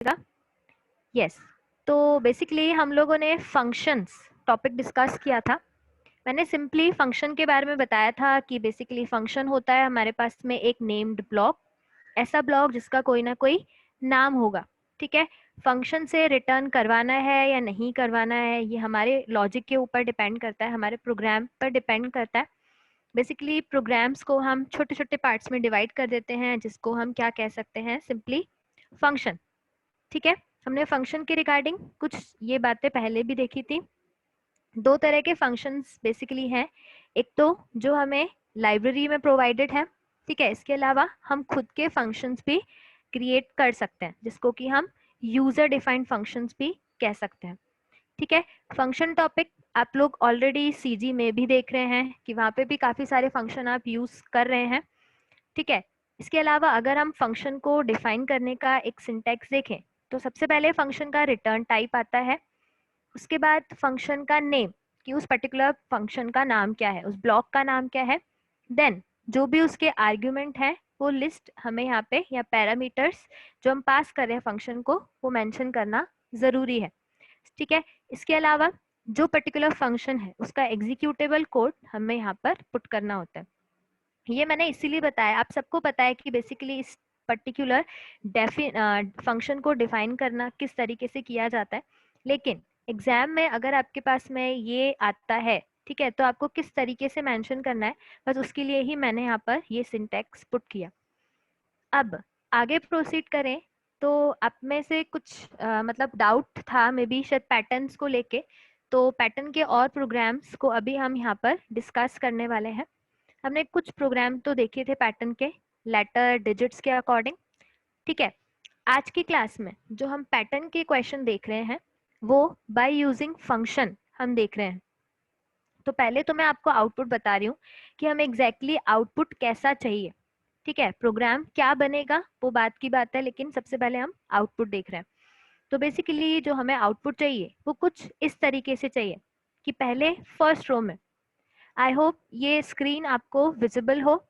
Yes. तो basically हम लोगों ने फंक्शंस टॉपिक डिस्कस किया था। मैंने सिंपली फंक्शन के बारे में बताया था कि बेसिकली फंक्शन होता है हमारे पास में एक नेम्ड ब्लॉक, ऐसा ब्लॉक जिसका कोई ना कोई नाम होगा। ठीक है, फंक्शन से रिटर्न करवाना है या नहीं करवाना है ये हमारे लॉजिक के ऊपर डिपेंड करता है, हमारे प्रोग्राम पर डिपेंड करता है। बेसिकली प्रोग्राम्स को हम छोटे छोटे पार्ट्स में डिवाइड कर देते हैं जिसको हम क्या कह सकते हैं, सिंपली फंक्शन। ठीक है, हमने फंक्शन के रिगार्डिंग कुछ ये बातें पहले भी देखी थी। दो तरह के फंक्शंस बेसिकली हैं, एक तो जो हमें लाइब्रेरी में प्रोवाइडेड है, ठीक है, इसके अलावा हम खुद के फंक्शंस भी क्रिएट कर सकते हैं जिसको कि हम यूजर डिफाइंड फंक्शंस भी कह सकते हैं। ठीक है, फंक्शन टॉपिक आप लोग ऑलरेडी सीजी में भी देख रहे हैं कि वहाँ पे भी काफ़ी सारे फंक्शन आप यूज़ कर रहे हैं। ठीक है, इसके अलावा अगर हम फंक्शन को डिफाइन करने का एक सिंटैक्स देखें तो सबसे पहले फंक्शन का रिटर्न टाइप आता है, उसके बाद फंक्शन का नेम कि उस पर्टिकुलर फंक्शन का नाम क्या है, उस ब्लॉक का नाम क्या है, देन जो भी उसके आर्ग्यूमेंट है वो लिस्ट हमें यहाँ पे या पैरामीटर्स जो हम पास कर रहे हैं फंक्शन को वो मेंशन करना ज़रूरी है। ठीक है, इसके अलावा जो पर्टिकुलर फंक्शन है उसका एग्जीक्यूटेबल कोड हमें यहाँ पर पुट करना होता है। ये मैंने इसीलिए बताया, आप सबको पता है कि बेसिकली इस पर्टिकुलर फंक्शन को डिफाइन करना किस तरीके से किया जाता है, लेकिन एग्जाम में अगर आपके पास में ये आता है, ठीक है, तो आपको किस तरीके से मेंशन करना है, बस उसके लिए ही मैंने यहाँ पर ये सिंटैक्स पुट किया। अब आगे प्रोसीड करें तो आप में से कुछ मतलब डाउट था मे बी शायद पैटर्न्स को लेके, तो पैटर्न के और प्रोग्राम्स को अभी हम यहाँ पर डिस्कस करने वाले हैं। हमने कुछ प्रोग्राम तो देखे थे पैटर्न के लेटर डिजिट्स के अकॉर्डिंग। ठीक है, आज की क्लास में जो हम पैटर्न के क्वेश्चन देख रहे हैं वो बाय यूजिंग फंक्शन हम देख रहे हैं। तो पहले तो मैं आपको आउटपुट बता रही हूँ कि हमें एग्जैक्टली आउटपुट कैसा चाहिए। ठीक है, प्रोग्राम क्या बनेगा वो बात की बात है, लेकिन सबसे पहले हम आउटपुट देख रहे हैं। तो बेसिकली जो हमें आउटपुट चाहिए वो कुछ इस तरीके से चाहिए कि पहले फर्स्ट रो में, आई होप ये स्क्रीन आपको विजिबल हो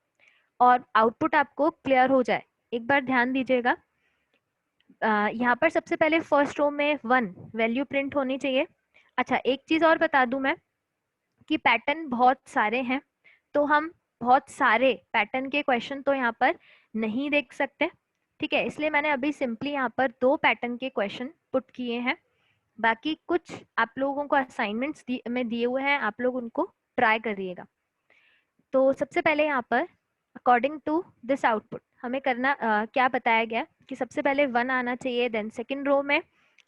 और आउटपुट आपको क्लियर हो जाए। एक बार ध्यान दीजिएगा, यहाँ पर सबसे पहले फर्स्ट रो में 1 वैल्यू प्रिंट होनी चाहिए। अच्छा, एक चीज और बता दूं मैं कि पैटर्न बहुत सारे हैं, तो हम बहुत सारे पैटर्न के क्वेश्चन तो यहाँ पर नहीं देख सकते। ठीक है, इसलिए मैंने अभी सिंपली यहाँ पर 2 पैटर्न के क्वेश्चन पुट किए हैं, बाकी कुछ आप लोगों को असाइनमेंट्स में दिए हुए हैं, आप लोग उनको ट्राई करिएगा। तो सबसे पहले यहाँ पर अकॉर्डिंग टू दिस आउटपुट हमें करना क्या बताया गया कि सबसे पहले 1 आना चाहिए, देन सेकेंड रो में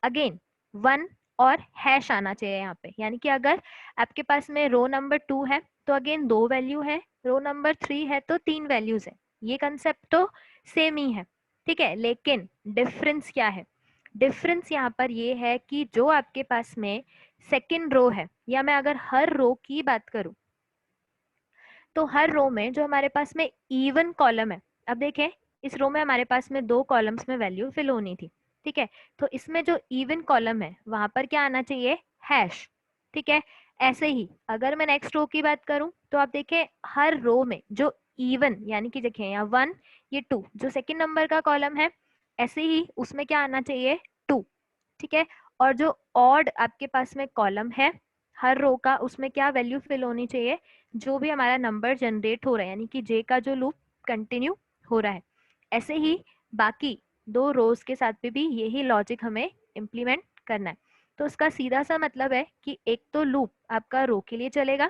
अगेन 1 और हैश आना चाहिए यहाँ पे, यानी कि अगर आपके पास में रो नंबर 2 है तो अगेन 2 वैल्यू है, रो नंबर 3 है तो 3 वैल्यूज है। ये कंसेप्ट तो सेम ही है, ठीक है, लेकिन डिफरेंस क्या है? डिफरेंस यहाँ पर ये है कि जो आपके पास में सेकेंड रो है, या मैं अगर हर रो की बात करूं तो हर रो में जो हमारे पास में इवन कॉलम है, अब देखें इस रो में हमारे पास में 2 कॉलम्स में वैल्यू फिल होनी थी। ठीक है, तो इसमें जो इवन कॉलम है वहां पर क्या आना चाहिए? हैश। ठीक है, ऐसे ही अगर मैं नेक्स्ट रो की बात करूं तो आप देखें हर रो में जो इवन यानी कि देखिए यहाँ 1 ये 2 जो सेकेंड नंबर का कॉलम है, ऐसे ही उसमें क्या आना चाहिए? 2। ठीक है, और जो ऑड आपके पास में कॉलम है हर रो का, उसमें क्या वैल्यू फिल होनी चाहिए? जो भी हमारा नंबर जनरेट हो रहा है, यानी कि जे का जो लूप कंटिन्यू हो रहा है। ऐसे ही बाकी 2 रोज के साथ भी यही लॉजिक हमें इम्प्लीमेंट करना है। तो इसका सीधा सा मतलब है कि एक तो लूप आपका रो के लिए चलेगा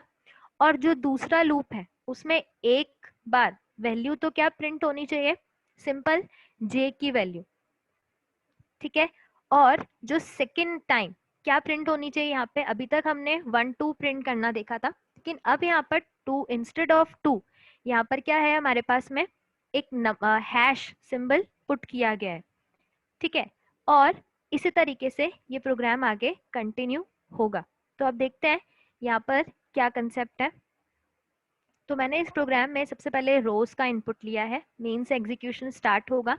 और जो दूसरा लूप है उसमें एक बार वैल्यू तो क्या प्रिंट होनी चाहिए? सिंपल जे की वैल्यू। ठीक है, और जो सेकेंड टाइम क्या प्रिंट होनी चाहिए? यहाँ पे अभी तक हमने 1 2 प्रिंट करना देखा था, लेकिन अब यहाँ पर 2 इंस्टेड ऑफ 2 यहाँ पर क्या है हमारे पास में? एक हैश सिंबल पुट किया गया है। ठीक है, और इसी तरीके से ये प्रोग्राम आगे कंटिन्यू होगा। तो अब देखते हैं यहाँ पर क्या कंसेप्ट है। तो मैंने इस प्रोग्राम में सबसे पहले रोज का इनपुट लिया है, मेन से एग्जीक्यूशन स्टार्ट होगा,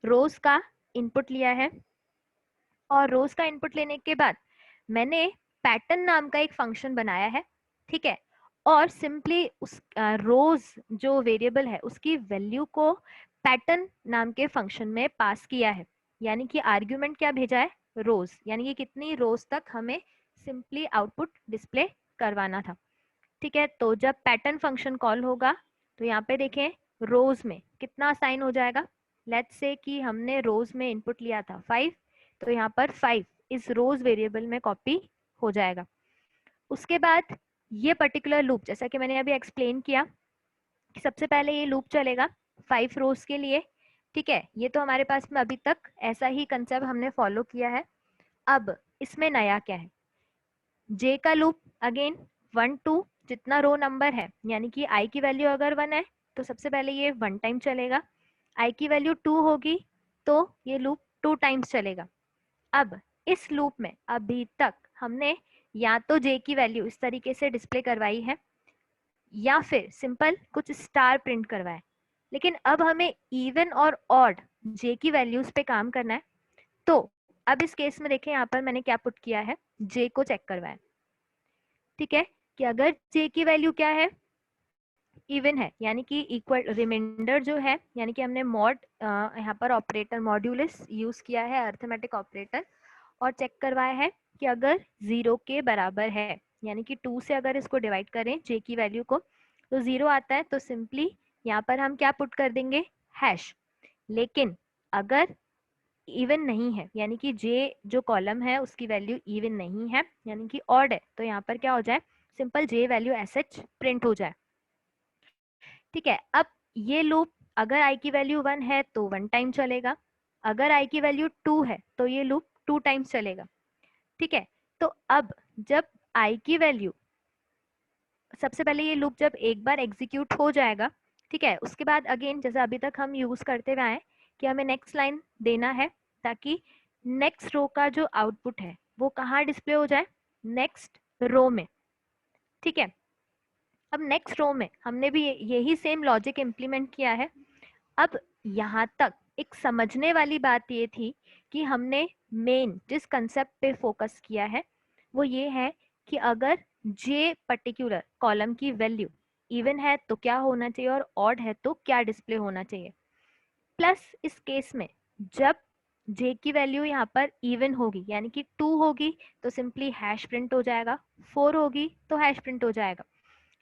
रोज का इनपुट लिया है, और रोज का इनपुट लेने के बाद मैंने पैटर्न नाम का एक फंक्शन बनाया है। ठीक है, और सिंपली उस रोज जो वेरिएबल है उसकी वैल्यू को पैटर्न नाम के फंक्शन में पास किया है। यानी कि आर्ग्यूमेंट क्या भेजा है, रोज, यानी कि कितनी रोज तक हमें सिंपली आउटपुट डिस्प्ले करवाना था। ठीक है, तो जब पैटर्न फंक्शन कॉल होगा तो यहाँ पे देखें रोज में कितना असाइन हो जाएगा। लेट्स से कि हमने रोज में इनपुट लिया था 5, तो यहाँ पर 5 इस रोज वेरिएबल में कॉपी हो जाएगा। उसके बाद ये पर्टिकुलर लूप, जैसा कि मैंने अभी एक्सप्लेन किया कि सबसे पहले ये लूप चलेगा 5 रोज के लिए। ठीक है, ये तो हमारे पास में अभी तक ऐसा ही कंसेप्ट हमने फॉलो किया है। अब इसमें नया क्या है, जे का लूप अगेन 1 2, जितना रो नंबर है यानी कि आई की वैल्यू अगर 1 है तो सबसे पहले ये 1 टाइम चलेगा, आई की वैल्यू 2 होगी तो ये लूप 2 टाइम्स चलेगा। अब इस लूप में अभी तक हमने या तो जे की वैल्यू इस तरीके से डिस्प्ले करवाई है या फिर सिंपल कुछ स्टार प्रिंट करवाया है, लेकिन अब हमें इवन और ऑड जे की वैल्यूज पे काम करना है। तो अब इस केस में देखें यहाँ पर मैंने क्या पुट किया है, जे को चेक करवाया। ठीक है, कि अगर जे की वैल्यू क्या है, इवन है, यानी कि इक्वल रिमाइंडर जो है, यानी कि हमने मॉड यहाँ पर ऑपरेटर मॉड्यूलस यूज किया है, अर्थमेटिक ऑपरेटर, और चेक करवाया है कि अगर 0 के बराबर है, यानी कि 2 से अगर इसको डिवाइड करें जे की वैल्यू को तो 0 आता है, तो सिंपली यहाँ पर हम क्या पुट कर देंगे, हैश। लेकिन अगर इवन नहीं है, यानी कि जे जो कॉलम है उसकी वैल्यू इवन नहीं है, यानी कि ऑड है, तो यहाँ पर क्या हो जाए, सिंपल जे वैल्यू एसएच प्रिंट हो जाए। ठीक है, अब ये लूप अगर आई की वैल्यू 1 है तो 1 टाइम चलेगा, अगर आई की वैल्यू 2 है तो ये लूप 2 टाइम्स चलेगा। ठीक है, तो अब जब आई की वैल्यू, सबसे पहले ये लूप जब एक बार एग्जीक्यूट हो जाएगा, ठीक है, उसके बाद अगेन जैसा अभी तक हम यूज करते हुए आए कि हमें नेक्स्ट लाइन देना है ताकि नेक्स्ट रो का जो आउटपुट है वो कहाँ डिस्प्ले हो जाए, नेक्स्ट रो में। ठीक है, अब नेक्स्ट रो में हमने भी यही सेम लॉजिक इम्प्लीमेंट किया है। अब यहाँ तक एक समझने वाली बात ये थी कि हमने मेन जिस कंसेप्ट पे फोकस किया है वो ये है कि अगर जे पर्टिकुलर कॉलम की वैल्यू इवन है तो क्या होना चाहिए और ऑड है तो क्या डिस्प्ले होना चाहिए। प्लस इस केस में जब जे की वैल्यू यहाँ पर इवन होगी यानी कि 2 होगी तो सिंपली हैश प्रिंट हो जाएगा, 4 होगी तो हैश प्रिंट हो जाएगा,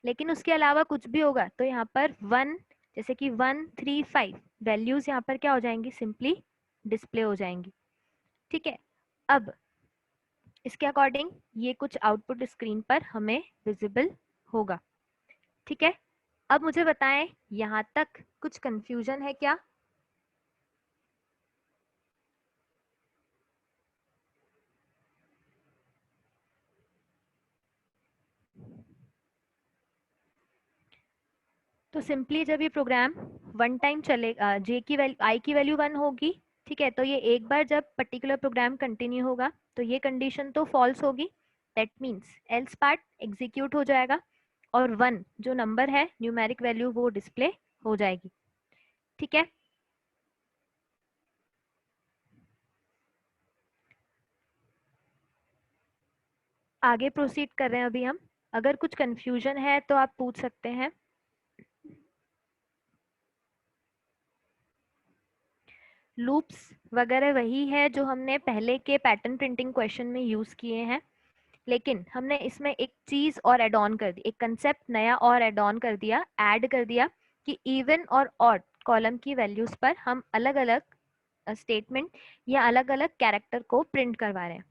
लेकिन उसके अलावा कुछ भी होगा तो यहाँ पर 1, जैसे कि 1 3 5 वैल्यूज यहाँ पर क्या हो जाएंगी, सिंपली डिस्प्ले हो जाएंगी। ठीक है, अब इसके अकॉर्डिंग ये कुछ आउटपुट स्क्रीन पर हमें विजिबल होगा। ठीक है, अब मुझे बताएं यहाँ तक कुछ कंफ्यूजन है क्या। तो सिंपली जब ये प्रोग्राम 1 टाइम चलेगा, जे की वैल्यू आई की वैल्यू 1 होगी, ठीक है, तो ये एक बार जब पर्टिकुलर प्रोग्राम कंटिन्यू होगा तो ये कंडीशन तो फॉल्स होगी, that means else part execute हो जाएगा और 1 जो नंबर है न्यूमेरिक वैल्यू वो डिस्प्ले हो जाएगी। ठीक है, आगे प्रोसीड कर रहे हैं अभी हम, अगर कुछ कंफ्यूजन है तो आप पूछ सकते हैं। लूप्स वगैरह वही है जो हमने पहले के पैटर्न प्रिंटिंग क्वेश्चन में यूज किए हैं, लेकिन हमने इसमें एक चीज और एड ऑन कर दी, एक कंसेप्ट नया और एड ऑन कर दिया, ऐड कर दिया कि इवन और ऑड कॉलम की वैल्यूज पर हम अलग अलग स्टेटमेंट या अलग अलग कैरेक्टर को प्रिंट करवा रहे हैं।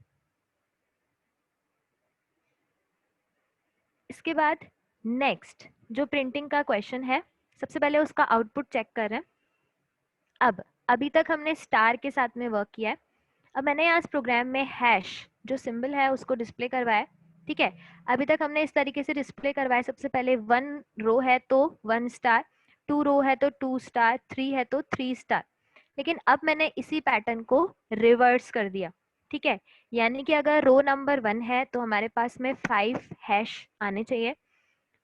इसके बाद नेक्स्ट जो प्रिंटिंग का क्वेश्चन है, सबसे पहले उसका आउटपुट चेक कर रहे हैं। अब अभी तक हमने स्टार के साथ में वर्क किया है, अब मैंने यहाँ इस प्रोग्राम में हैश जो सिंबल है उसको डिस्प्ले करवाया। ठीक है, अभी तक हमने इस तरीके से डिस्प्ले करवाया, सबसे पहले 1 रो है तो 1 स्टार, 2 रो है तो 2 स्टार, 3 है तो 3 स्टार, लेकिन अब मैंने इसी पैटर्न को रिवर्स कर दिया। ठीक है, यानी कि अगर रो नंबर 1 है तो हमारे पास में 5 हैश आने चाहिए,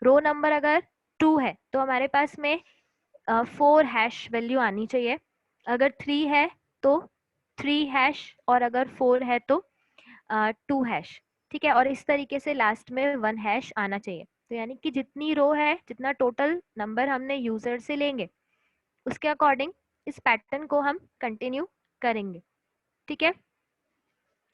रो नंबर अगर 2 है तो हमारे पास में 4 हैश वैल्यू आनी चाहिए, अगर 3 है तो 3 हैश, और अगर 4 है तो 2 हैश। ठीक है, और इस तरीके से लास्ट में 1 हैश आना चाहिए। तो यानी कि जितनी रो है, जितना टोटल नंबर हमने यूजर से लेंगे उसके अकॉर्डिंग इस पैटर्न को हम कंटिन्यू करेंगे। ठीक है।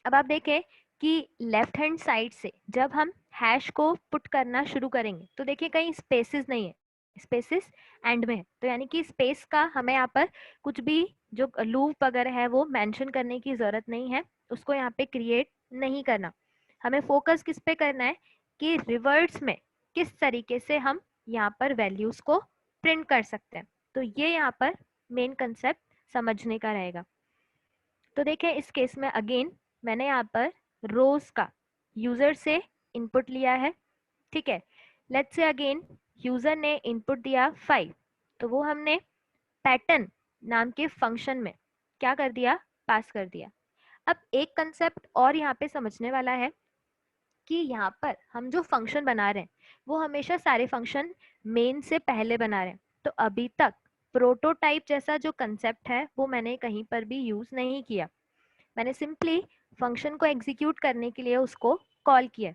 अब आप देखें कि लेफ्ट हैंड साइड से जब हम हैश को पुट करना शुरू करेंगे तो देखिए कहीं स्पेसेस नहीं है, स्पेसेस एंड में है, तो यानी कि स्पेस का हमें यहाँ पर कुछ भी जो लूप वगैरह है वो मेंशन करने की जरूरत नहीं है, उसको यहाँ पे क्रिएट नहीं करना। हमें फोकस किस पे करना है कि रिवर्स में किस तरीके से हम यहाँ पर वैल्यूज को प्रिंट कर सकते हैं, तो ये यहाँ पर मेन कंसेप्ट समझने का रहेगा। तो देखें इस केस में अगेन मैंने यहाँ पर रोज का यूजर से इनपुट लिया है, ठीक है। लेट्स से अगेन यूजर ने इनपुट दिया 5, तो वो हमने पैटर्न नाम के फंक्शन में क्या कर दिया, पास कर दिया। अब एक कंसेप्ट और यहाँ पे समझने वाला है कि यहाँ पर हम जो फंक्शन बना रहे हैं वो हमेशा सारे फंक्शन मेन से पहले बना रहे हैं, तो अभी तक प्रोटोटाइप जैसा जो कंसेप्ट है वो मैंने कहीं पर भी यूज नहीं किया। मैंने सिंपली फंक्शन को एग्जीक्यूट करने के लिए उसको कॉल किया।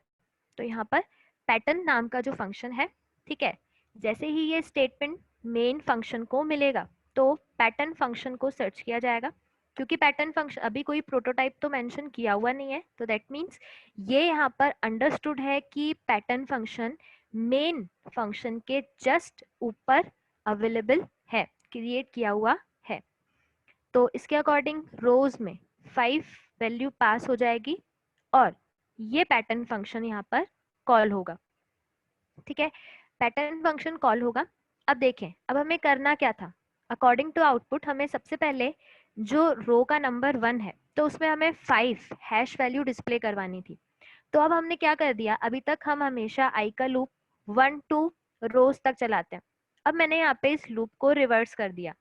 तो यहाँ पर पैटर्न नाम का जो फंक्शन है, ठीक है, जैसे ही ये स्टेटमेंट मेन फंक्शन को मिलेगा तो पैटर्न फंक्शन को सर्च किया जाएगा। क्योंकि पैटर्न फंक्शन अभी कोई प्रोटोटाइप तो मेंशन किया हुआ नहीं है, तो दैट मीन्स ये यहाँ पर अंडरस्टूड है कि पैटर्न फंक्शन मेन फंक्शन के जस्ट ऊपर अवेलेबल है, क्रिएट किया हुआ है। तो इसके अकॉर्डिंग रोज में 5 वैल्यू पास हो जाएगी और ये पैटर्न फंक्शन यहाँ पर कॉल होगा, ठीक है। पैटर्न फंक्शन कॉल होगा। अब देखें अब हमें करना क्या था, अकॉर्डिंग टू आउटपुट हमें सबसे पहले जो रो का नंबर 1 है तो उसमें हमें 5 हैश वैल्यू डिस्प्ले करवानी थी। तो अब हमने क्या कर दिया, अभी तक हम हमेशा आई का लूप 1 to रोज तक चलाते हैं, अब मैंने यहाँ पे इस लूप को रिवर्स कर दिया।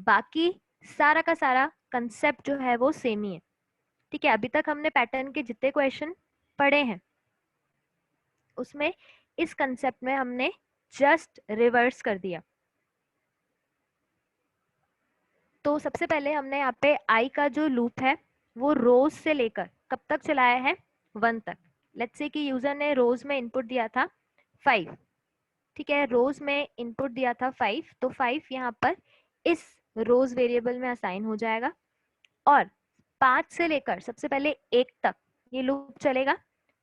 बाकी सारा का सारा कंसेप्ट जो है वो सेम ही है, ठीक है। अभी तक हमने पैटर्न के जितने क्वेश्चन पढ़े हैं उसमें इस कंसेप्ट में हमने जस्ट रिवर्स कर दिया। तो सबसे पहले हमने यहाँ पे आई का जो लूप है वो रोज से लेकर कब तक चलाया है, 1 तक। लेट्स से कि यूजर ने रोज में इनपुट दिया था 5, ठीक है, रोज में इनपुट दिया था 5, तो 5 यहाँ पर इस रोज वेरिएबल में असाइन हो जाएगा और 5 से लेकर सबसे पहले 1 तक ये लूप चलेगा,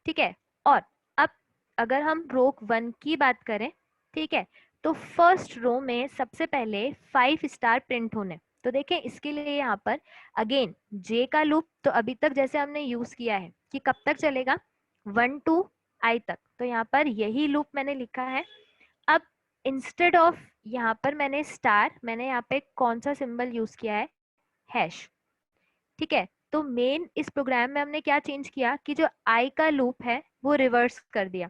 ठीक है। और अब अगर हम रो 1 की बात करें, ठीक है, तो फर्स्ट रो में सबसे पहले 5 स्टार प्रिंट होने, तो देखें इसके लिए यहाँ पर अगेन जे का लूप तो अभी तक जैसे हमने यूज किया है कि कब तक चलेगा, 1 to i तक, तो यहाँ पर यही लूप मैंने लिखा है। अब इंस्टेड ऑफ यहाँ पर मैंने स्टार, मैंने यहाँ पे कौन सा सिंबल यूज किया है, हैश, ठीक है। तो मेन इस प्रोग्राम में हमने क्या चेंज किया कि जो आई का लूप है वो रिवर्स कर दिया,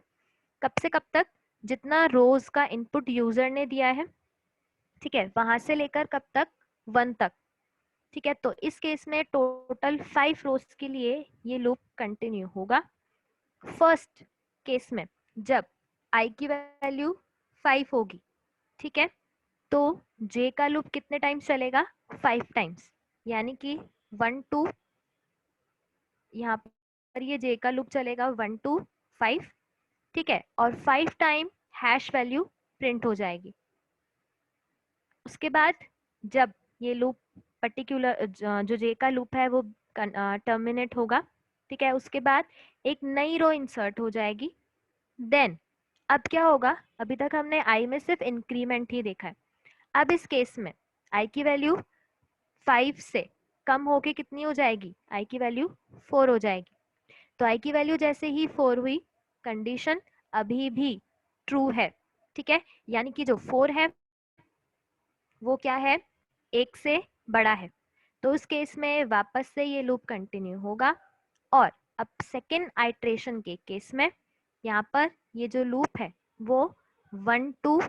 कब से कब तक, जितना रोज का इनपुट यूजर ने दिया है, ठीक है, वहां से लेकर कब तक, 1 तक, ठीक है। तो इस केस में टोटल 5 रोज के लिए ये लूप कंटिन्यू होगा। फर्स्ट केस में जब आई की वैल्यू 5 होगी, ठीक है, तो जे का लूप कितने टाइम्स चलेगा, 5 टाइम्स, यानी कि 1 to, यहाँ पर ये जे का लूप चलेगा 1 to 5, ठीक है, और 5 टाइम हैश वैल्यू प्रिंट हो जाएगी। उसके बाद जब ये लूप पर्टिकुलर जो जे का लूप है वो टर्मिनेट होगा, ठीक है, उसके बाद एक नई रो इंसर्ट हो जाएगी। देन अब क्या होगा, अभी तक हमने आई में सिर्फ इंक्रीमेंट ही देखा है, अब इस केस में आई की वैल्यू 5 से कम होके कितनी हो जाएगी, आई की वैल्यू 4 हो जाएगी। तो आई की वैल्यू जैसे ही 4 हुई, कंडीशन अभी भी ट्रू है, ठीक है, यानी कि जो 4 है वो क्या है, 1 से बड़ा है। तो उस केस में वापस से ये लूप कंटिन्यू होगा और अब सेकेंड आइट्रेशन के केस में यहाँ पर ये जो लूप है वो 1 to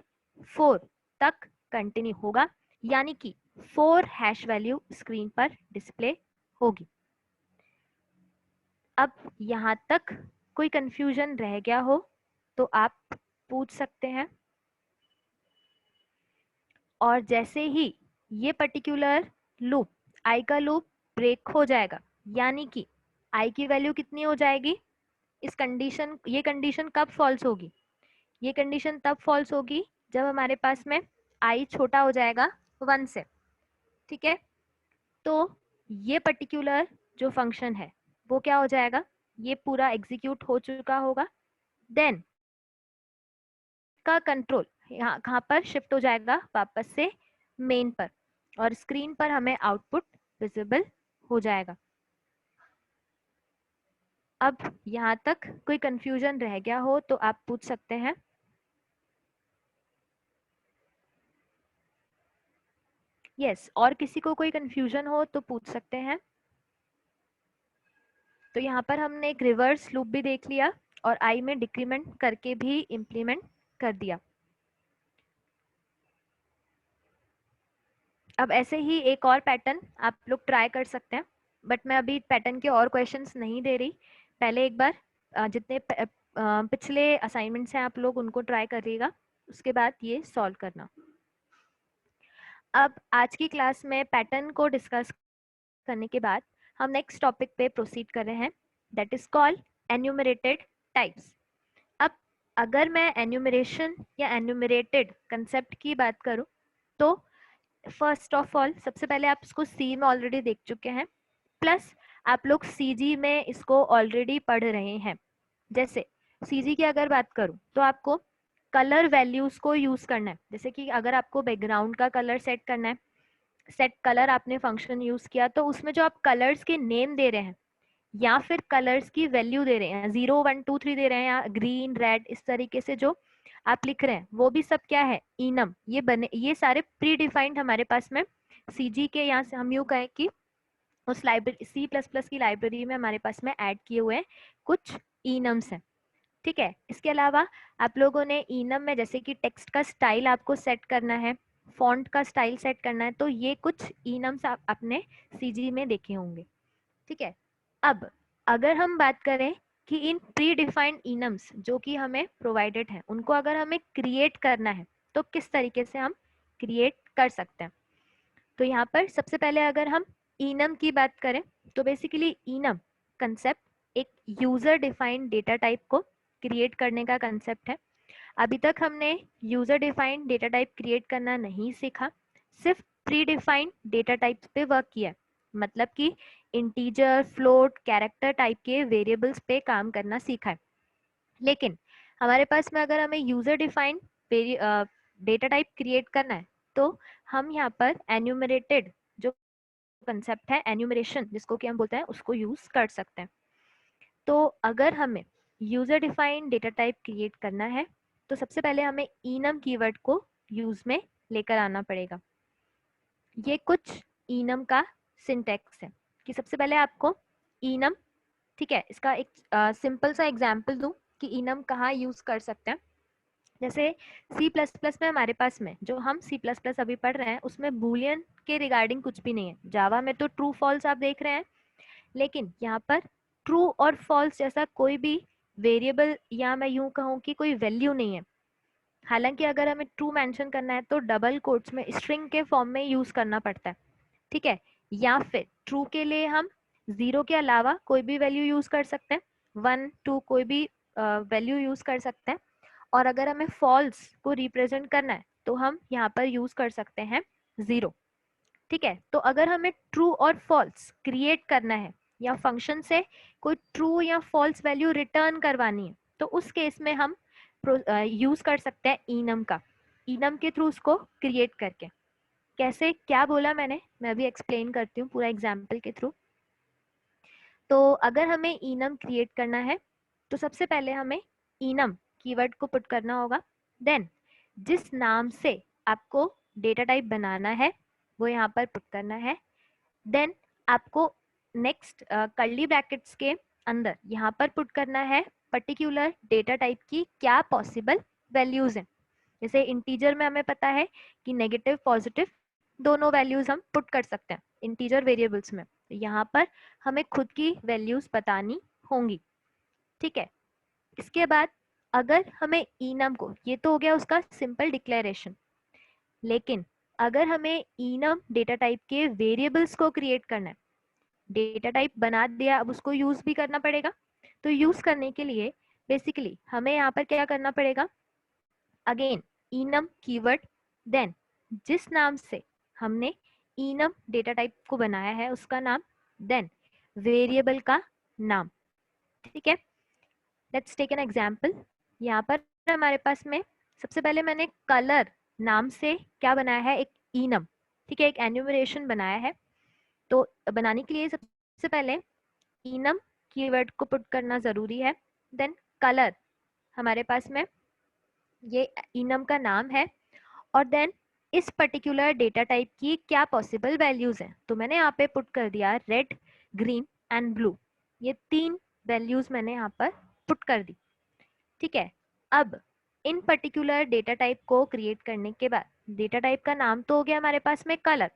4 तक कंटिन्यू होगा, यानी कि 4 हैश वैल्यू स्क्रीन पर डिस्प्ले होगी। अब यहाँ तक कोई कंफ्यूजन रह गया हो तो आप पूछ सकते हैं। और जैसे ही ये पर्टिकुलर लूप आई का लूप ब्रेक हो जाएगा, यानी कि आई की वैल्यू कितनी हो जाएगी, इस कंडीशन, ये कंडीशन कब फॉल्स होगी, ये कंडीशन तब फॉल्स होगी जब हमारे पास में आई छोटा हो जाएगा 1 से, ठीक है। तो ये पर्टिकुलर जो फंक्शन है वो क्या हो जाएगा, ये पूरा एग्जीक्यूट हो चुका होगा। देन का कंट्रोल यहाँ कहाँ पर शिफ्ट हो जाएगा, वापस से मेन पर, और स्क्रीन पर हमें आउटपुट विजिबल हो जाएगा। अब यहाँ तक कोई कंफ्यूजन रह गया हो तो आप पूछ सकते हैं। यस, और किसी को कोई कंफ्यूजन हो तो पूछ सकते हैं। तो यहाँ पर हमने एक रिवर्स लूप भी देख लिया और आई में डिक्रीमेंट करके भी इम्प्लीमेंट कर दिया। अब ऐसे ही एक और पैटर्न आप लोग ट्राई कर सकते हैं, बट मैं अभी पैटर्न के और क्वेश्चंस नहीं दे रही। पहले एक बार जितने पिछले असाइनमेंट्स हैं आप लोग उनको ट्राई करिएगा, उसके बाद ये सॉल्व करना। अब आज की क्लास में पैटर्न को डिस्कस करने के बाद हम नेक्स्ट टॉपिक पे प्रोसीड कर रहे हैं, that is called enumerated types. अब अगर मैं एन्यूमरेशन या एन्यूमरेटेड कंसेप्ट की बात करूं तो फर्स्ट ऑफ ऑल सबसे पहले आप इसको सी में ऑलरेडी देख चुके हैं, प्लस आप लोग सीजी में इसको ऑलरेडी पढ़ रहे हैं। जैसे सीजी की अगर बात करूं तो आपको कलर वैल्यूज को यूज करना है। जैसे कि अगर आपको बैकग्राउंड का कलर सेट करना है, सेट कलर आपने फंक्शन यूज किया, तो उसमें जो आप कलर्स के नेम दे रहे हैं या फिर कलर्स की वैल्यू दे रहे हैं, 0 1 2 3 दे रहे हैं, या ग्रीन रेड इस तरीके से जो आप लिख रहे हैं वो भी सब क्या है, इनम। ये बने, ये सारे प्री डिफाइंड हमारे पास में सीजी के, यहाँ से हम यूँ कहें कि उस लाइब्रेरी सी प्लस प्लस की लाइब्रेरी में हमारे पास में ऐड किए हुए कुछ इनम्स हैं। ठीक है, इसके अलावा आप लोगों ने इनम में जैसे कि टेक्स्ट का स्टाइल आपको सेट करना है, फॉन्ट का स्टाइल सेट करना है, तो ये कुछ इनम्स आप अपने सीजी में देखे होंगे। ठीक है, अब अगर हम बात करें कि इन प्री डिफाइंड इनम्स जो कि हमें प्रोवाइडेड है, उनको अगर हमें क्रिएट करना है तो किस तरीके से हम क्रिएट कर सकते हैं। तो यहाँ पर सबसे पहले अगर हम इनम की बात करें तो बेसिकली इनम कंसेप्ट एक यूजर डिफाइंड डेटा टाइप को क्रिएट करने का कंसेप्ट है। अभी तक हमने user defined data type create करना नहीं सीखा, सिर्फ प्री डिफाइंड डेटा टाइप्स पे वर्क किया। मतलब कि इंटीजर, फ्लोट, कैरेक्टर टाइप के वेरिएबल्स पे काम करना सीखा है। लेकिन हमारे पास में अगर हमें user defined data type create करना है तो हम यहाँ पर एन्यूमरेटेड जो कंसेप्ट है, एन्यूमरेशन जिसको कि हम बोलते हैं, उसको यूज कर सकते हैं। तो अगर हमें user defined data type create करना है तो सबसे पहले हमें इनम कीवर्ड को यूज में लेकर आना पड़ेगा। ये कुछ इनम का सिंटैक्स है कि सबसे पहले आपको इनम, ठीक है, इसका एक सिंपल सा एग्जांपल दूं कि इनम कहाँ यूज कर सकते हैं। जैसे सी प्लस प्लस में हमारे पास में जो हम सी प्लस प्लस अभी पढ़ रहे हैं उसमें बूलियन के रिगार्डिंग कुछ भी नहीं है। जावा में तो ट्रू फॉल्स आप देख रहे हैं, लेकिन यहाँ पर ट्रू और फॉल्स जैसा कोई भी वेरिएबल या मैं यूं कहूँ कि कोई वैल्यू नहीं है। हालांकि अगर हमें ट्रू मेंशन करना है तो डबल कोट्स में स्ट्रिंग के फॉर्म में यूज करना पड़ता है। ठीक है, या फिर ट्रू के लिए हम 0 के अलावा कोई भी वैल्यू यूज कर सकते हैं, 1 2 कोई भी वैल्यू यूज कर सकते हैं। और अगर हमें फॉल्स को रिप्रेजेंट करना है तो हम यहाँ पर यूज कर सकते हैं 0। ठीक है, तो अगर हमें ट्रू और फॉल्स क्रिएट करना है या फंक्शन से कोई ट्रू या फॉल्स वैल्यू रिटर्न करवानी है तो उस केस में हम यूज कर सकते हैं इनम का, इनम के थ्रू उसको क्रिएट करके। कैसे, क्या बोला मैंने, मैं अभी एक्सप्लेन करती हूँ पूरा एग्जाम्पल के थ्रू। तो अगर हमें इनम क्रिएट करना है तो सबसे पहले हमें इनम कीवर्ड को पुट करना होगा। देन जिस नाम से आपको डेटा टाइप बनाना है वो यहाँ पर पुट करना है। देन आपको नेक्स्ट कर्ली ब्रैकेट्स के अंदर यहाँ पर पुट करना है पर्टिकुलर डेटा टाइप की क्या पॉसिबल वैल्यूज हैं। जैसे इंटीजर में हमें पता है कि नेगेटिव पॉजिटिव दोनों वैल्यूज हम पुट कर सकते हैं इंटीजर वेरिएबल्स में, तो यहाँ पर हमें खुद की वैल्यूज बतानी होंगी। ठीक है, इसके बाद अगर हमें इनम को, ये तो हो गया उसका सिंपल डिक्लेरेशन, लेकिन अगर हमें इनम डेटा टाइप के वेरिएबल्स को क्रिएट करना है, डेटा टाइप बना दिया, अब उसको यूज भी करना पड़ेगा। तो यूज करने के लिए बेसिकली हमें यहाँ पर क्या करना पड़ेगा, अगेन इनम कीवर्ड, देन जिस नाम से हमने इनम डेटा टाइप को बनाया है उसका नाम, देन वेरिएबल का नाम। ठीक है, लेट्स टेक एन एग्जाम्पल। यहाँ पर हमारे पास में सबसे पहले मैंने कलर नाम से क्या बनाया है, एक इनम। ठीक है, एक एन्यूमरेशन बनाया है। तो बनाने के लिए सबसे पहले इनम कीवर्ड को पुट करना जरूरी है। देन कलर, हमारे पास में ये इनम का नाम है। और देन इस पर्टिकुलर डेटा टाइप की क्या पॉसिबल वैल्यूज हैं, तो मैंने यहाँ पे पुट कर दिया रेड, ग्रीन एंड ब्लू। ये 3 वैल्यूज मैंने यहाँ पर पुट कर दी। ठीक है, अब इन पर्टिकुलर डेटा टाइप को क्रिएट करने के बाद, डेटा टाइप का नाम तो हो गया हमारे पास में कलर,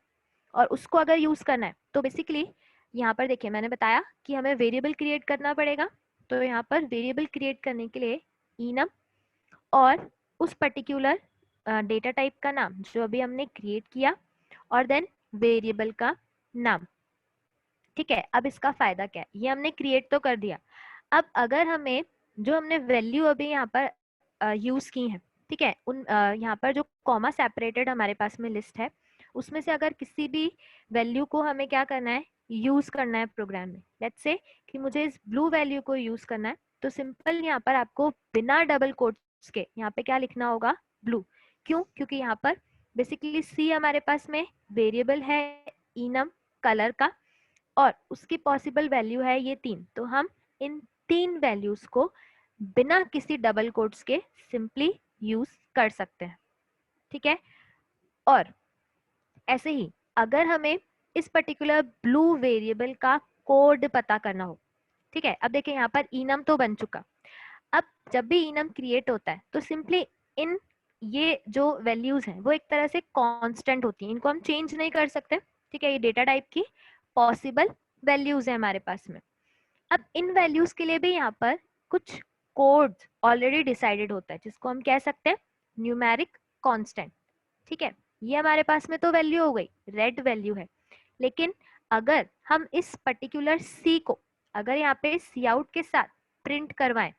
और उसको अगर यूज करना है तो बेसिकली यहाँ पर देखिए मैंने बताया कि हमें वेरिएबल क्रिएट करना पड़ेगा। तो यहाँ पर वेरिएबल क्रिएट करने के लिए इनम और उस पर्टिकुलर डेटा टाइप का नाम जो अभी हमने क्रिएट किया, और देन वेरिएबल का नाम। ठीक है, अब इसका फायदा क्या है, ये हमने क्रिएट तो कर दिया। अब अगर हमें जो हमने वैल्यू अभी यहाँ पर यूज की है, ठीक है, उन यहाँ पर जो कॉमा सेपरेटेड हमारे पास में लिस्ट है, उसमें से अगर किसी भी वैल्यू को हमें क्या करना है, यूज करना है प्रोग्राम में। लेट्स से कि मुझे इस ब्लू वैल्यू को यूज करना है, तो सिंपल यहाँ पर आपको बिना डबल कोट्स के यहाँ पे क्या लिखना होगा, ब्लू। क्यों? क्योंकि यहाँ पर बेसिकली सी हमारे पास में वेरिएबल है इनम कलर का, और उसकी पॉसिबल वैल्यू है ये 3। तो हम इन 3 वैल्यूज को बिना किसी डबल कोट्स के सिंपली यूज कर सकते हैं। ठीक है, और ऐसे ही अगर हमें इस पर्टिकुलर ब्लू वेरिएबल का कोड पता करना हो, ठीक है, अब देखिए यहाँ पर इनम तो बन चुका। अब जब भी इनम क्रिएट होता है तो सिंपली इन ये जो वैल्यूज हैं वो एक तरह से कांस्टेंट होती हैं, इनको हम चेंज नहीं कर सकते। ठीक है, ये डेटा टाइप की पॉसिबल वैल्यूज है हमारे पास में। अब इन वैल्यूज के लिए भी यहाँ पर कुछ कोड ऑलरेडी डिसाइडेड होता है, जिसको हम कह सकते हैं न्यूमेरिक कांस्टेंट। ठीक है, ये हमारे पास में तो वैल्यू हो गई, रेड वैल्यू है। लेकिन अगर हम इस पर्टिकुलर सी को अगर यहाँ पे सी आउट के साथ प्रिंट करवाएं,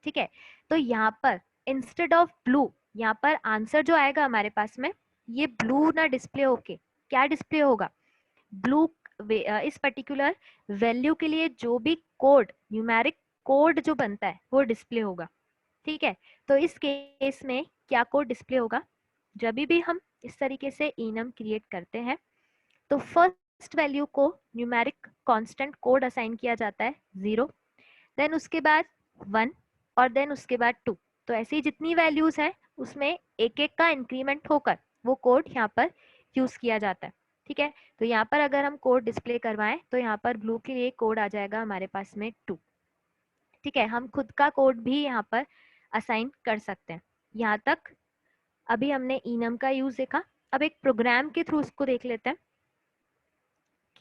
ठीक है, तो यहाँ पर इंस्टेड ऑफ ब्लू, यहाँ पर आंसर जो आएगा हमारे पास में, ये ब्लू ना डिस्प्ले होके क्या डिस्प्ले होगा, ब्लू। इस पर्टिकुलर वैल्यू के लिए जो भी कोड, न्यूमेरिक कोड जो बनता है वो डिस्प्ले होगा। ठीक है, तो इस केस में क्या कोड डिस्प्ले होगा, जब भी हम इस तरीके से इनम क्रिएट करते हैं तो फर्स्ट वैल्यू को न्यूमेरिक कांस्टेंट कोड असाइन किया जाता है 0, देन उसके बाद 1, और देन उसके बाद 2। तो ऐसी ही जितनी वैल्यूज हैं उसमें एक एक का इंक्रीमेंट होकर वो कोड यहाँ पर यूज किया जाता है। ठीक है, तो यहाँ पर अगर हम कोड डिस्प्ले करवाएं तो यहाँ पर ब्लू के लिए कोड आ जाएगा हमारे पास में 2। ठीक है, हम खुद का कोड भी यहाँ पर असाइन कर सकते हैं। यहाँ तक अभी हमने इनम का यूज देखा। अब एक प्रोग्राम के थ्रू उसको देख लेते हैं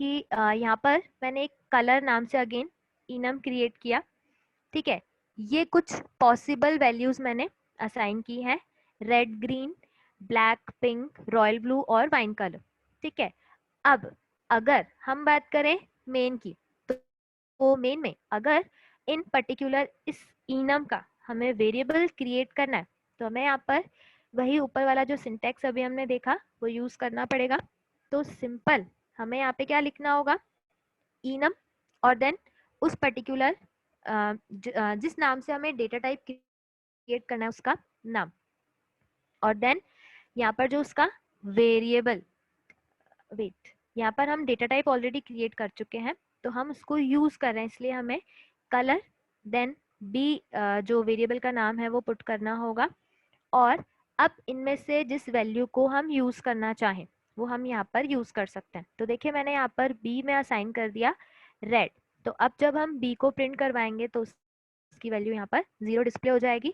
कि यहाँ पर मैंने एक कलर नाम से अगेन इनम क्रिएट किया। ठीक है, ये कुछ पॉसिबल वैल्यूज मैंने असाइन की हैं, red, green, black, pink, royal blue और वाइन कलर। ठीक है, अब अगर हम बात करें मेन की, तो मेन में अगर इन पर्टिकुलर इस इनम का हमें वेरिएबल क्रिएट करना है तो हमें यहाँ पर वही ऊपर वाला जो सिंटेक्स अभी हमने देखा वो यूज करना पड़ेगा। तो सिंपल हमें यहाँ पे क्या लिखना होगा, इनम और देन उस पर्टिकुलर जिस नाम से हमें डेटा टाइप क्रिएट करना है उसका नाम, और देन यहाँ पर जो उसका वेरिएबल, वेट, यहाँ पर हम डेटा टाइप ऑलरेडी क्रिएट कर चुके हैं तो हम उसको यूज कर रहे हैं, इसलिए हमें कलर देन बी जो वेरिएबल का नाम है वो पुट करना होगा। और अब इनमें से जिस वैल्यू को हम यूज करना चाहें वो हम यहाँ पर यूज कर सकते हैं। तो देखिए मैंने यहाँ पर बी में असाइन कर दिया रेड। तो अब जब हम बी को प्रिंट करवाएंगे तो उसकी वैल्यू यहाँ पर 0 डिस्प्ले हो जाएगी।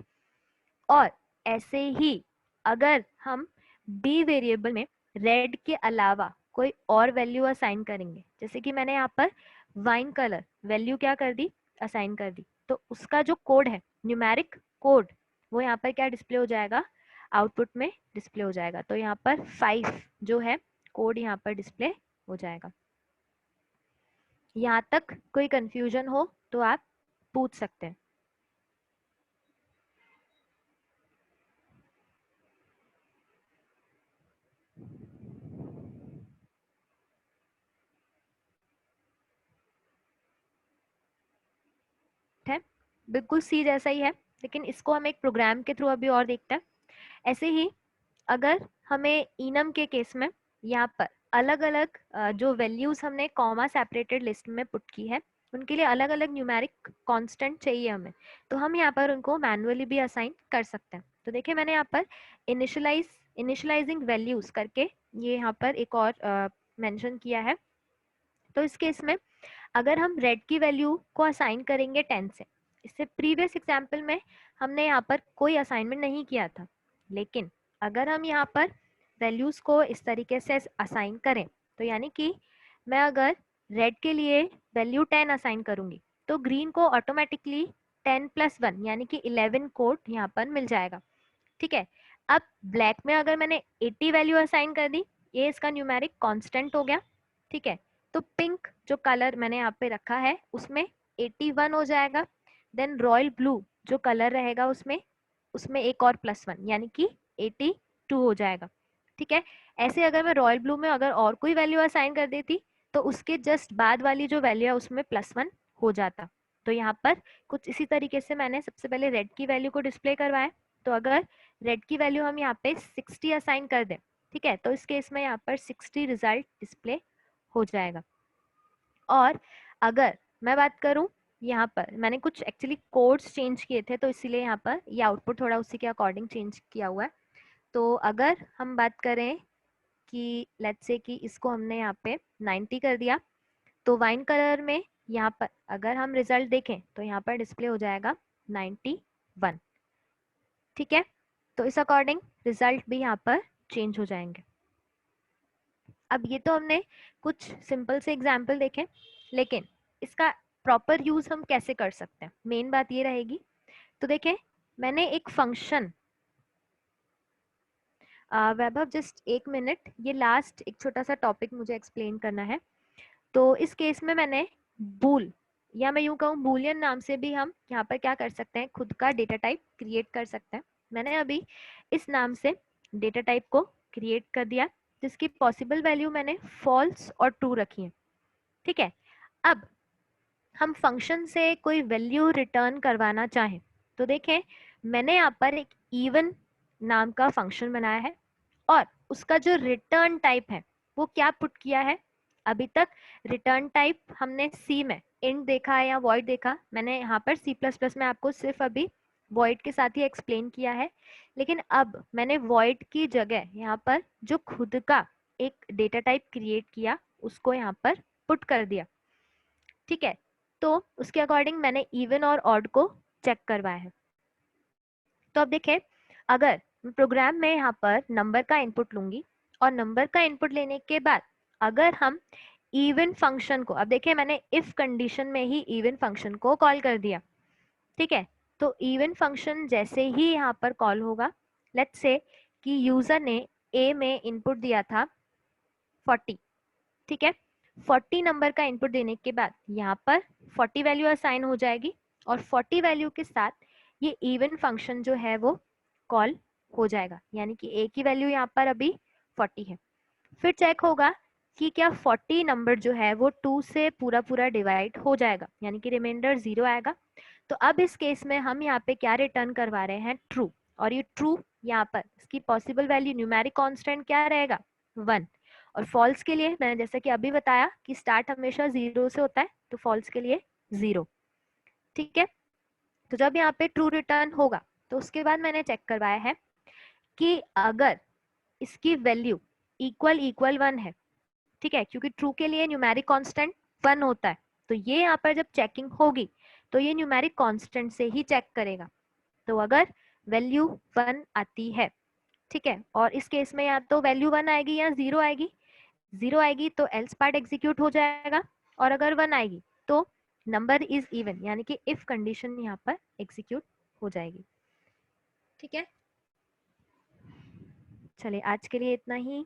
और ऐसे ही अगर हम बी वेरिएबल में रेड के अलावा कोई और वैल्यू असाइन करेंगे, जैसे कि मैंने यहाँ पर वाइन कलर वैल्यू क्या कर दी, असाइन कर दी, तो उसका जो कोड है न्यूमेरिक कोड वो यहाँ पर क्या डिस्प्ले हो जाएगा, आउटपुट में डिस्प्ले हो जाएगा। तो यहाँ पर 5 जो है कोड यहाँ पर डिस्प्ले हो जाएगा। यहाँ तक कोई कंफ्यूजन हो तो आप पूछ सकते हैं। कॉन्सेप्ट है, बिल्कुल सी जैसा ही है, लेकिन इसको हम एक प्रोग्राम के थ्रू अभी और देखते हैं। ऐसे ही अगर हमें इनम के केस में यहाँ पर अलग अलग जो वैल्यूज हमने कॉमा सेपरेटेड लिस्ट में पुट की है, उनके लिए अलग अलग न्यूमेरिक कांस्टेंट चाहिए हमें, तो हम यहाँ पर उनको मैनुअली भी असाइन कर सकते हैं। तो देखिए मैंने यहाँ पर इनिशियलाइजिंग वैल्यूज करके ये यहाँ पर एक और मेंशन किया है। तो इस केस में अगर हम रेड की वैल्यू को असाइन करेंगे 10 से, इससे प्रीवियस एग्जाम्पल में हमने यहाँ पर कोई असाइनमेंट नहीं किया था, लेकिन अगर हम यहाँ पर वैल्यूज को इस तरीके से असाइन करें, तो यानी कि मैं अगर रेड के लिए वैल्यू 10 असाइन करूंगी तो ग्रीन को ऑटोमेटिकली 10 + 1 यानी कि 11 कोड यहाँ पर मिल जाएगा। ठीक है, अब ब्लैक में अगर मैंने 80 वैल्यू असाइन कर दी, ये इसका न्यूमेरिक कांस्टेंट हो गया। ठीक है, तो पिंक जो कलर मैंने यहाँ पे रखा है उसमें 81 हो जाएगा। देन रॉयल ब्लू जो कलर रहेगा उसमें उसमें एक और +1 यानी कि 82 हो जाएगा। ठीक है, ऐसे अगर मैं रॉयल ब्लू में अगर और कोई वैल्यू असाइन कर देती तो उसके जस्ट बाद वाली जो वैल्यू है उसमें +1 हो जाता। तो यहाँ पर कुछ इसी तरीके से मैंने सबसे पहले रेड की वैल्यू को डिस्प्ले करवाया। तो अगर रेड की वैल्यू हम यहाँ पे 60 असाइन कर दें, ठीक है, तो इस केस में यहाँ पर 60 रिजल्ट डिस्प्ले हो जाएगा। और अगर मैं बात करूं, यहाँ पर मैंने कुछ एक्चुअली कोड्स चेंज किए थे, तो इसीलिए यहाँ पर ये आउटपुट थोड़ा उसी के अकॉर्डिंग चेंज किया हुआ है। तो अगर हम बात करें कि लेट्स से कि इसको हमने यहाँ पे 90 कर दिया, तो वाइन कलर में यहाँ पर अगर हम रिजल्ट देखें तो यहाँ पर डिस्प्ले हो जाएगा 91। ठीक है, तो इस अकॉर्डिंग रिजल्ट भी यहाँ पर चेंज हो जाएंगे। अब ये तो हमने कुछ सिंपल से एग्जाम्पल देखे, लेकिन इसका प्रॉपर यूज हम कैसे कर सकते हैं, मेन बात ये रहेगी। तो देखें मैंने एक फंक्शन, वैभव जस्ट 1 मिनट, ये लास्ट एक छोटा सा टॉपिक मुझे एक्सप्लेन करना है। तो इस केस में मैंने बूल या मैं यूं कहूँ बूलियन नाम से भी हम यहाँ पर क्या कर सकते हैं, खुद का डेटा टाइप क्रिएट कर सकते हैं। मैंने अभी इस नाम से डेटा टाइप को क्रिएट कर दिया, जिसकी पॉसिबल वैल्यू मैंने फॉल्स और ट्रू रखी है। ठीक है, अब हम फंक्शन से कोई वैल्यू रिटर्न करवाना चाहें तो देखें मैंने यहाँ पर एक इवन नाम का फंक्शन बनाया है और उसका जो रिटर्न टाइप है वो क्या पुट किया है। अभी तक रिटर्न टाइप हमने सी में इंट देखा है या वॉइड देखा, मैंने यहाँ पर C++ में आपको सिर्फ अभी वॉइड के साथ ही एक्सप्लेन किया है, लेकिन अब मैंने वॉइड की जगह यहाँ पर जो खुद का एक डेटा टाइप क्रिएट किया उसको यहाँ पर पुट कर दिया। ठीक है, तो उसके अकॉर्डिंग मैंने इवन और ऑड को चेक करवाया है। तो अब देखें अगर प्रोग्राम में यहाँ पर नंबर का इनपुट लूंगी और नंबर का इनपुट लेने के बाद अगर हम इवन फंक्शन को, अब देखें मैंने इफ कंडीशन में ही इवन फंक्शन को कॉल कर दिया। ठीक है, तो इवन फंक्शन जैसे ही यहाँ पर कॉल होगा, लेट्स से कि यूजर ने ए में इनपुट दिया था 40। ठीक है, 40 नंबर का इनपुट देने के बाद यहाँ पर 40 वैल्यू असाइन हो जाएगी और 40 वैल्यू के साथ ये इवन फंक्शन जो है वो कॉल हो जाएगा, यानी कि ए की वैल्यू यहाँ पर अभी 40 है। फिर चेक होगा कि क्या 40 नंबर जो है वो 2 से पूरा पूरा डिवाइड हो जाएगा, यानी कि रिमाइंडर 0 आएगा। तो अब इस केस में हम यहाँ पे क्या रिटर्न करवा रहे हैं, ट्रू। और ये ट्रू यहाँ पर इसकी पॉसिबल वैल्यू न्यूमेरिक कांस्टेंट क्या रहेगा, 1। और फॉल्स के लिए मैंने जैसा कि अभी बताया कि स्टार्ट हमेशा 0 से होता है, तो फॉल्स के लिए 0। ठीक है, तो जब यहाँ पे ट्रू रिटर्न होगा तो उसके बाद मैंने चेक करवाया है कि अगर इसकी वैल्यू इक्वल 1 है, ठीक है, क्योंकि ट्रू के लिए न्यूमेरिक कांस्टेंट 1 होता है, तो ये यहाँ पर जब चेकिंग होगी तो ये न्यूमेरिक कांस्टेंट से ही चेक करेगा। तो अगर वैल्यू 1 आती है, ठीक है, और इस केस में या तो वैल्यू 1 आएगी या 0 आएगी, 0 आएगी तो एल्स पार्ट एग्जीक्यूट हो जाएगा, और अगर 1 आएगी तो नंबर इज इवन, यानी कि इफ कंडीशन यहाँ पर एग्जीक्यूट हो जाएगी। ठीक है, चलिए आज के लिए इतना ही।